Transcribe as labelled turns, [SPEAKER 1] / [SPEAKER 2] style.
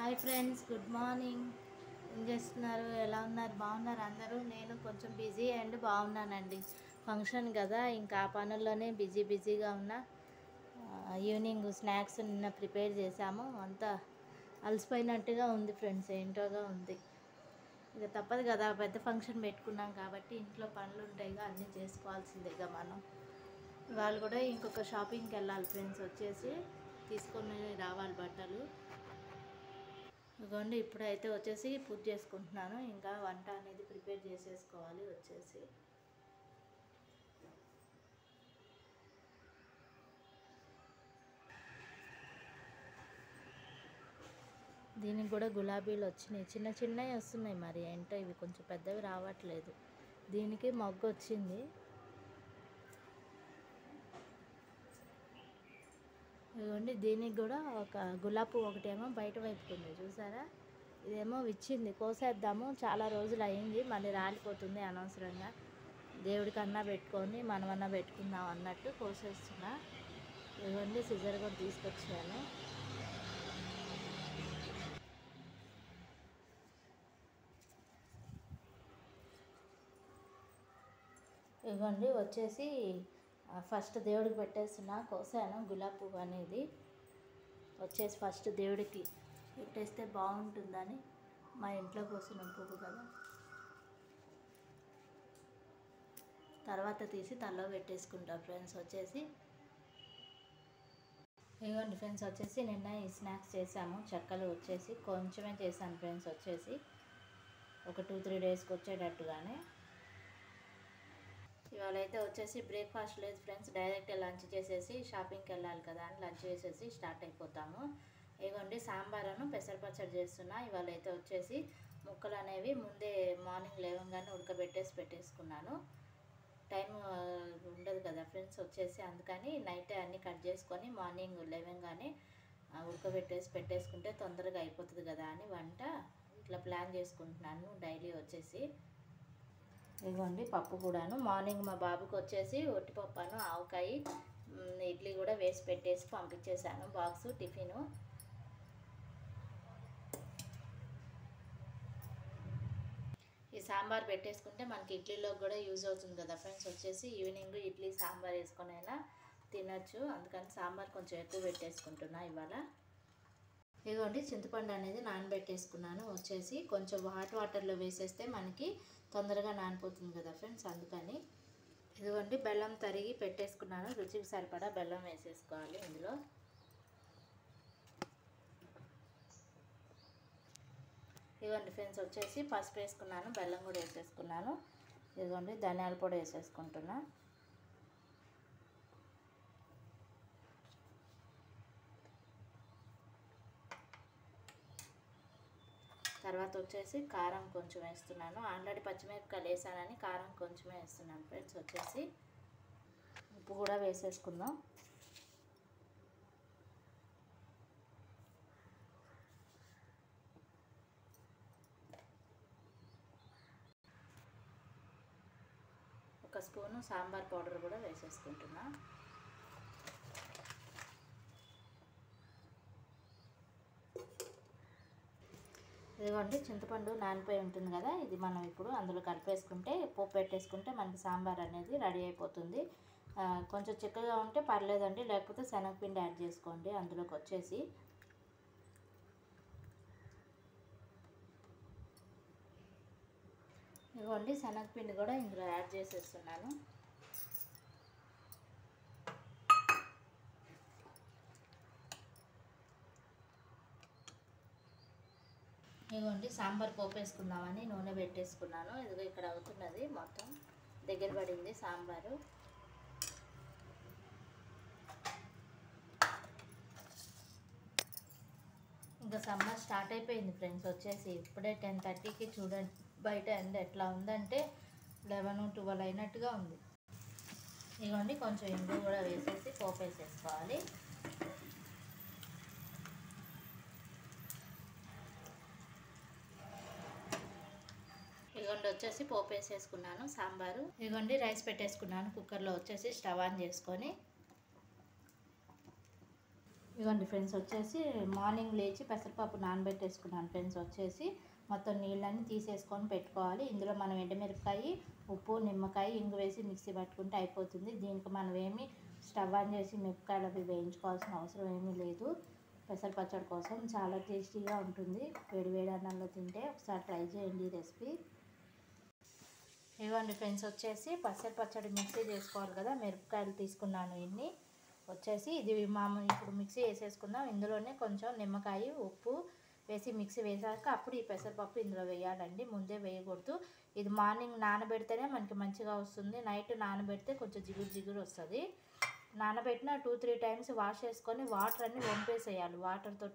[SPEAKER 1] Hi friends, good morning. ఏం చేస్తున్నారు? ఎలా ఉన్నారు? బాగున్నారు అందరూ? నేను కొంచెం బిజీ అండ్ బాగున్నానండి. ఫంక్షన్ కదా, ఇంకా ఆ పనుల్లోనే బిజీగా ఉన్నా. ఈవినింగ్ స్నాక్స్ నిన్న ప్రిపేర్ చేశాము. అంతా అలసిపోయినట్టుగా ఉంది ఫ్రెండ్స్, ఏంటోగా ఉంది. ఇక తప్పదు కదా, పెద్ద ఫంక్షన్ పెట్టుకున్నాం కాబట్టి ఇంట్లో పనులు ఉంటాయిగా, అన్నీ చేసుకోవాల్సిందేగా మనం. వాళ్ళు కూడా ఇంకొక షాపింగ్కి వెళ్ళాలి ఫ్రెండ్స్, వచ్చేసి తీసుకొని రావాలి బట్టలు. ఇదిగోండి, ఇప్పుడైతే వచ్చేసి పూజ చేసుకుంటున్నాను. ఇంకా వంట అనేది ప్రిపేర్ చేసేసుకోవాలి వచ్చేసి. దీనికి కూడా గులాబీలు వచ్చినాయి, చిన్నవి వస్తున్నాయి. మరి ఏంటో ఇవి కొంచెం పెద్దవి రావట్లేదు. దీనికి మొగ్గు వచ్చింది. ఇదిగోండి, దీనికి కూడా ఒక గులాబీ పువ్వు ఒకటేమో బయట వైపుకు ఉంది, చూసారా? ఇదేమో విచ్చింది, కోసేద్దాము. చాలా రోజులు అయింది, మళ్ళీ రాలిపోతుంది అనవసరంగా. దేవుడికన్నా పెట్టుకొని మనమన్నా పెట్టుకుందాం అన్నట్టు కోసేస్తున్నా. ఇదిగోండి, సిజర్ కూడా తీసుకొచ్చాను. ఇదిగోండి, వచ్చేసి ఫస్ట్ దేవుడికి పెట్టేస్తున్నా. కోసాను గులాబీ పువ్వు అనేది. వచ్చేసి ఫస్ట్ దేవుడికి పెట్టేస్తే బాగుంటుందని, మా ఇంట్లో కోసిన పువ్వు కదా. తర్వాత తీసి తలలో పెట్టేసుకుంటా ఫ్రెండ్స్. వచ్చేసి ఇదిగోండి ఫ్రెండ్స్, వచ్చేసి నిన్న ఈ స్నాక్స్ చేసాము. చెక్కలు వచ్చేసి కొంచెమే చేశాను ఫ్రెండ్స్. వచ్చేసి ఒక 2-3 డేస్కి వచ్చేటట్టుగానే. ఇవాళ అయితే వచ్చేసి బ్రేక్ఫాస్ట్ లేదు ఫ్రెండ్స్, డైరెక్ట్ లంచ్ చేసేసి షాపింగ్కి వెళ్ళాలి కదా అని లంచ్ చేసేసి స్టార్ట్ అయిపోతాము. ఇదిగోండి, సాంబారును పెసరపచ్చడి చేస్తున్నా. ఇవాళ అయితే వచ్చేసి ముక్కలు అనేవి ముందే మార్నింగ్ లేవగానే ఉడకబెట్టేసి పెట్టేసుకున్నాను. టైం ఉండదు కదా ఫ్రెండ్స్, వచ్చేసి అందుకని నైటే అన్నీ కట్ చేసుకొని మార్నింగ్ లేవగానే ఉడకబెట్టేసి పెట్టేసుకుంటే తొందరగా అయిపోతుంది కదా అని వంట ఇట్లా ప్లాన్ చేసుకుంటున్నాను డైలీ వచ్చేసి. ఇదిగోండి, పప్పు కూడాను మార్నింగ్ మా బాబుకి వచ్చేసి ఒట్టిపప్పాను ఆవకాయ ఇడ్లీ కూడా వేసి పెట్టేసి పంపించేశాను బాక్సు టిఫిను. ఈ సాంబార్ పెట్టేసుకుంటే మనకి ఇడ్లీలో కూడా యూజ్ అవుతుంది కదా ఫ్రెండ్స్. వచ్చేసి ఈవినింగ్ ఇడ్లీ సాంబార్ వేసుకొని అయినా తినచ్చు, అందుకని సాంబార్ కొంచెం ఎక్కువ పెట్టేసుకుంటున్నా ఇవాళ. ఇదిగోండి, చింతపండు అనేది నానబెట్టేసుకున్నాను. వచ్చేసి కొంచెం వాటర్లో వేసేస్తే మనకి తొందరగా నానిపోతుంది కదా ఫ్రెండ్స్, అందుకని. ఇదిగోండి, బెల్లం తరిగి పెట్టేసుకున్నాను. రుచికి సరిపడా బెల్లం వేసేసుకోవాలి ఇందులో. ఇదిగోండి ఫ్రెండ్స్, వచ్చేసి పసుపు వేసుకున్నాను, బెల్లం కూడా వేసేసుకున్నాను. ఇదిగోండి, ధనియాల పొడి వేసేసుకుంటున్నా. తర్వాత వచ్చేసి కారం కొంచెం వేస్తున్నాను. ఆల్రెడీ పచ్చిమిరపకాయలు వేసానని కారం కొంచెమే వేస్తున్నాను ఫ్రెండ్స్. వచ్చేసి ఉప్పు కూడా వేసేసుకుందాం. ఒక స్పూను సాంబార్ పౌడర్ కూడా వేసేసుకుంటున్నా. ఇదిగోండి, చింతపండు నానిపోయి ఉంటుంది కదా, ఇది మనం ఇప్పుడు అందులో కలిపేసుకుంటే పోపు పెట్టేసుకుంటే మనకి సాంబార్ అనేది రెడీ అయిపోతుంది. కొంచెం చిక్కగా ఉంటే పర్లేదండి, లేకపోతే శనగపిండి యాడ్ చేసుకోండి అందులోకి. వచ్చేసి ఇదిగోండి, శనగపిండి కూడా ఇందులో యాడ్ చేసేస్తున్నాను. ఇదిగోండి, సాంబార్ పోపు వేసుకుందామని నూనె పెట్టేసుకున్నాను. ఇదిగో ఇక్కడ అవుతున్నది, మొత్తం దగ్గర పడింది సాంబారు. ఇంకా సమ్మర్ స్టార్ట్ అయిపోయింది ఫ్రెండ్స్. వచ్చేసి ఇప్పుడే 10:30కి చూడండి బయట ఎండ ఎట్లా ఉందంటే 11-12 అయినట్టుగా ఉంది. ఇదిగోండి, కొంచెం ఇంగు కూడా వేసేసి పోపు వేసేసుకోవాలి. ఇదిగోండి, వచ్చేసి పోపు వేసేసుకున్నాను సాంబారు. ఇదిగోండి, రైస్ పెట్టేసుకున్నాను కుక్కర్లో. వచ్చేసి స్టవ్ ఆన్ చేసుకొని ఇదిగోండి ఫ్రెండ్స్ వచ్చేసి మార్నింగ్ లేచి పెసరపప్పు నానబెట్టేసుకున్నాను ఫ్రెండ్స్. వచ్చేసి మొత్తం నీళ్ళన్నీ తీసేసుకొని పెట్టుకోవాలి. ఇందులో మనం ఎండుమిరపకాయ, ఉప్పు, నిమ్మకాయ, ఇంగు వేసి మిక్సీ పట్టుకుంటే అయిపోతుంది. దీనికి మనం ఏమి స్టవ్ ఆన్ చేసి మిరపకాయలు అవి వేయించుకోవాల్సిన అవసరం ఏమీ లేదు. పెసర పచ్చడి కోసం చాలా టేస్టీగా ఉంటుంది. వేడి వేడి అన్నంలో తింటే ఒకసారి ట్రై చేయండి ఈ రెసిపీ. ఇదిగోండి ఫ్రెండ్స్ వచ్చేసి పెసర పచ్చడి మిక్సీ చేసుకోవాలి కదా, మిరపకాయలు తీసుకున్నాను ఇన్ని. వచ్చేసి ఇది మామూలు ఇప్పుడు మిక్సీ వేసేసుకుందాం. ఇందులోనే కొంచెం నిమ్మకాయ, ఉప్పు వేసి మిక్సీ వేసాక అప్పుడు ఈ పెసరపప్పు ఇందులో వేయాలండి, ముందే వేయకూడదు. ఇది మార్నింగ్ నానబెడితేనే మనకి మంచిగా వస్తుంది. నైట్ నానబెడితే కొంచెం జిగురు జిగురు వస్తుంది. నానబెట్టిన 2-3 టైమ్స్ వాష్ చేసుకొని వాటర్ అన్నీ వంపేసేయాలి. వాటర్ తోటి